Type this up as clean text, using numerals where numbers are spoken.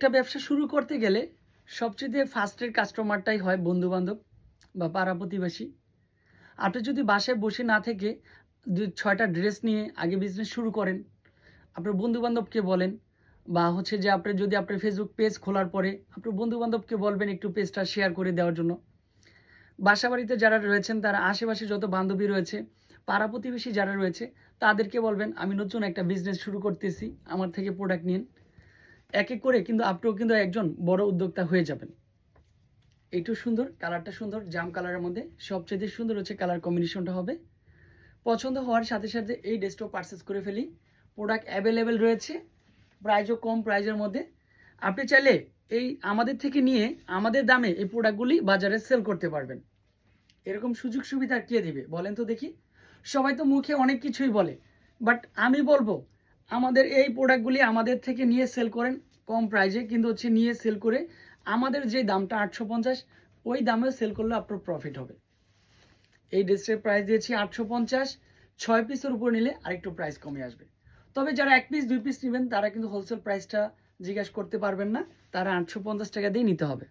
একটা ব্যবসা শুরু করতে গেলে সবচেয়ে ফার্স্টের কাস্টমারটাই হয় বন্ধুবান্ধব বা পাড়া প্রতিবেশী। আপনি যদি বাসায় বসে না থেকে ৬টা ড্রেস নিয়ে আগে বিজনেস শুরু করেন, আপনার বন্ধুবান্ধবকে বলেন বা হচ্ছে যে আপনি যদি আপনার ফেসবুক পেজ খোলার পরে আপনার বন্ধুবান্ধবকে বলবেন একটু পেজটা শেয়ার করে দেওয়ার জন্য। বাসাবাড়িতে যারা রয়েছেন তারা আশেপাশে যত বান্ধবী রয়েছে, পাড়া প্রতিবেশী যারা রয়েছে তাদেরকে বলবেন আমি নতুন একটা বিজনেস শুরু করতেছি, আমার থেকে প্রোডাক্ট নিন। এক এক করে কিন্তু আপনিও কিন্তু একজন বড় উদ্যোক্তা হয়ে যাবেন। এইটু সুন্দর, কালারটা সুন্দর, জাম কালারের মধ্যে সবচেয়ে সুন্দর হচ্ছে কালার কম্বিনেশনটা হবে। পছন্দ হওয়ার সাথে সাথে এই ড্রেসটাও পারচেস করে ফেলি। প্রোডাক্ট অ্যাভেলেবেল রয়েছে, প্রাইসও কম প্রাইসের মধ্যে। আপনি চাইলে এই আমাদের থেকে নিয়ে আমাদের দামে এই প্রোডাক্টগুলি বাজারে সেল করতে পারবেন। এরকম সুযোগ সুবিধা কে দিবে বলেন তো দেখি? সবাই তো মুখে অনেক কিছুই বলে, বাট আমি বলবো আমাদের এই প্রোডাক্টগুলি আমাদের থেকে নিয়ে সেল করেন কম প্রাইসে, কিন্তু হচ্ছে নিয়ে সেল করে আমাদের যে দামটা 850 ওই দামেও সেল করলে আপনার প্রফিট হবে। এই ড্রেসের প্রাইস দিয়েছি 850, 6 পিসের উপর নিলে আরেকটু প্রাইস কমে আসবে। তবে যারা 1 পিস 2 পিস নেবেন তারা কিন্তু হোলসেল প্রাইসটা জিজ্ঞাসা করতে পারবেন না, তারা 850 টাকা দিয়ে নিতে হবে।